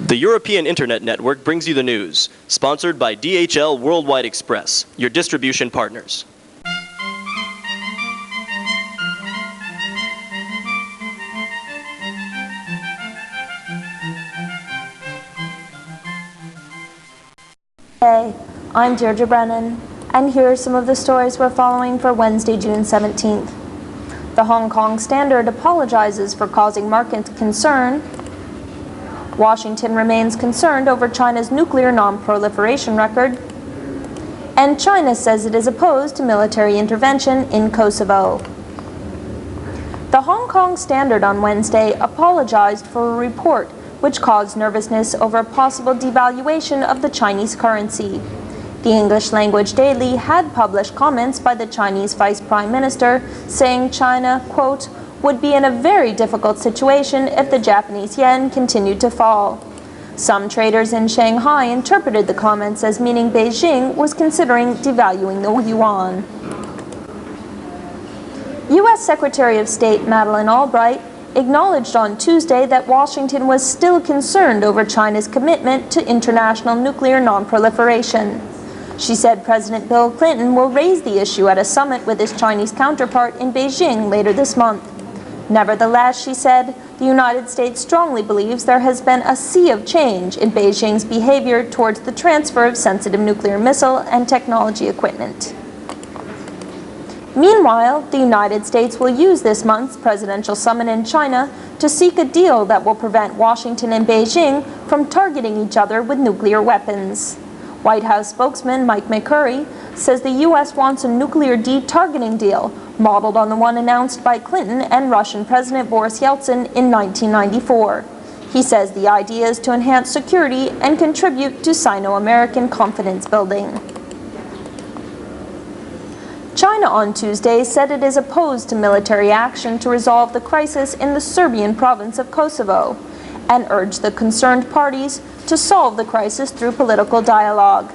The European Internet Network brings you the news, sponsored by DHL Worldwide Express, your distribution partners. Hey, I'm Deirdre Brennan, and here are some of the stories we're following for Wednesday, June 17th. The Hong Kong Standard apologizes for causing market concern. Washington remains concerned over China's nuclear non-proliferation record. And China says it is opposed to military intervention in Kosovo. The Hong Kong Standard on Wednesday apologized for a report which caused nervousness over a possible devaluation of the Chinese currency. The English-language daily had published comments by the Chinese Vice Prime Minister saying China, quote, would be in a very difficult situation if the Japanese yen continued to fall. Some traders in Shanghai interpreted the comments as meaning Beijing was considering devaluing the yuan. U.S. Secretary of State Madeleine Albright acknowledged on Tuesday that Washington was still concerned over China's commitment to international nuclear non-proliferation. She said President Bill Clinton will raise the issue at a summit with his Chinese counterpart in Beijing later this month. Nevertheless, she said, the United States strongly believes there has been a sea of change in Beijing's behavior towards the transfer of sensitive nuclear missile and technology equipment. Meanwhile, the United States will use this month's presidential summit in China to seek a deal that will prevent Washington and Beijing from targeting each other with nuclear weapons. White House spokesman Mike McCurry says the U.S. wants a nuclear de-targeting deal modeled on the one announced by Clinton and Russian President Boris Yeltsin in 1994. He says the idea is to enhance security and contribute to Sino-American confidence building. China on Tuesday said it is opposed to military action to resolve the crisis in the Serbian province of Kosovo and urged the concerned parties to solve the crisis through political dialogue.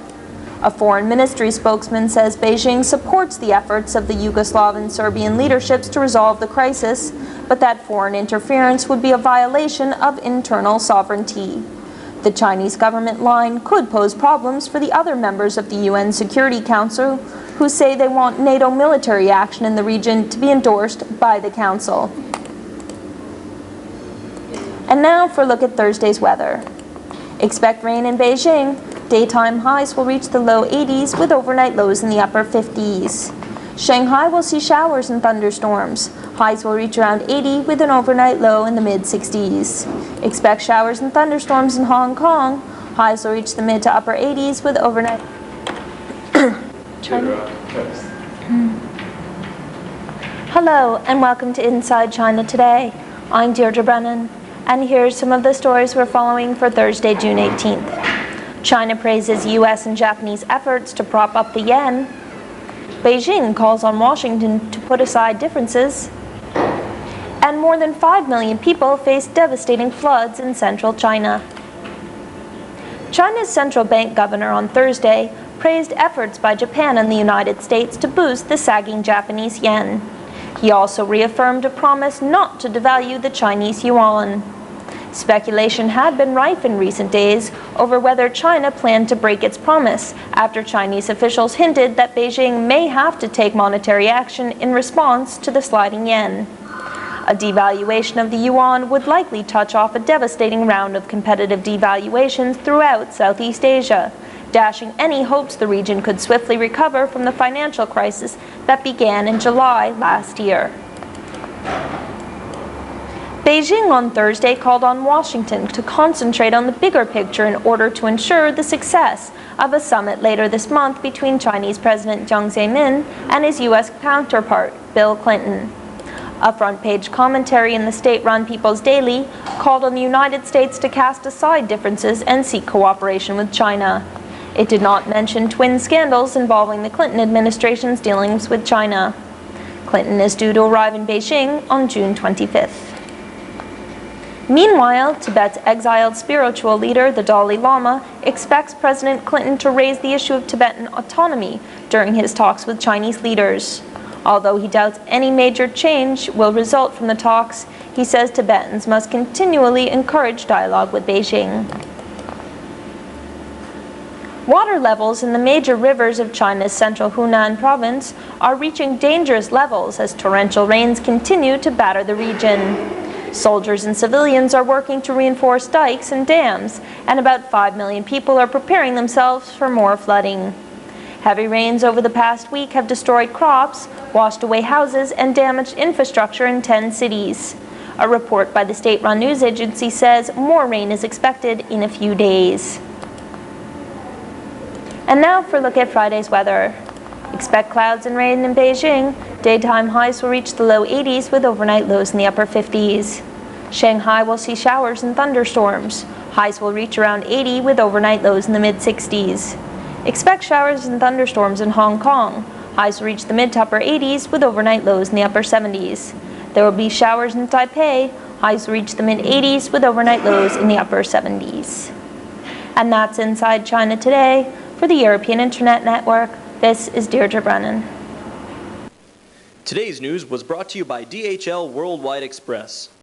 A foreign ministry spokesman says Beijing supports the efforts of the Yugoslav and Serbian leaderships to resolve the crisis, but that foreign interference would be a violation of internal sovereignty. The Chinese government line could pose problems for the other members of the UN Security Council, who say they want NATO military action in the region to be endorsed by the Council. And now for a look at Thursday's weather. Expect rain in Beijing. Daytime highs will reach the low 80s with overnight lows in the upper 50s. Shanghai will see showers and thunderstorms. Highs will reach around 80 with an overnight low in the mid-60s. Expect showers and thunderstorms in Hong Kong. Highs will reach the mid to upper 80s with overnight... Hello and welcome to Inside China Today. I'm Deirdre Brennan, and here's some of the stories we're following for Thursday, June 18th. China praises U.S. and Japanese efforts to prop up the yen. Beijing calls on Washington to put aside differences. And more than 5 million people face devastating floods in central China. China's central bank governor on Thursday praised efforts by Japan and the United States to boost the sagging Japanese yen. He also reaffirmed a promise not to devalue the Chinese yuan. Speculation had been rife in recent days over whether China planned to break its promise after Chinese officials hinted that Beijing may have to take monetary action in response to the sliding yen. A devaluation of the yuan would likely touch off a devastating round of competitive devaluations throughout Southeast Asia, dashing any hopes the region could swiftly recover from the financial crisis that began in July last year. Beijing on Thursday called on Washington to concentrate on the bigger picture in order to ensure the success of a summit later this month between Chinese President Jiang Zemin and his U.S. counterpart, Bill Clinton. A front-page commentary in the state-run People's Daily called on the United States to cast aside differences and seek cooperation with China. It did not mention twin scandals involving the Clinton administration's dealings with China. Clinton is due to arrive in Beijing on June 25th. Meanwhile, Tibet's exiled spiritual leader, the Dalai Lama, expects President Clinton to raise the issue of Tibetan autonomy during his talks with Chinese leaders. Although he doubts any major change will result from the talks, he says Tibetans must continually encourage dialogue with Beijing. Water levels in the major rivers of China's central Hunan province are reaching dangerous levels as torrential rains continue to batter the region. Soldiers and civilians are working to reinforce dikes and dams, and about 5 million people are preparing themselves for more flooding. Heavy rains over the past week have destroyed crops, washed away houses, and damaged infrastructure in 10 cities. A report by the state-run news agency says more rain is expected in a few days. And now for a look at Friday's weather. Expect clouds and rain in Beijing. Daytime highs will reach the low 80s with overnight lows in the upper 50s. Shanghai will see showers and thunderstorms. Highs will reach around 80 with overnight lows in the mid-60s. Expect showers and thunderstorms in Hong Kong. Highs will reach the mid to upper 80s with overnight lows in the upper 70s. There will be showers in Taipei. Highs will reach the mid-80s with overnight lows in the upper 70s. And that's Inside China Today. For the European Internet Network, this is Deirdre Brennan. Today's news was brought to you by DHL Worldwide Express.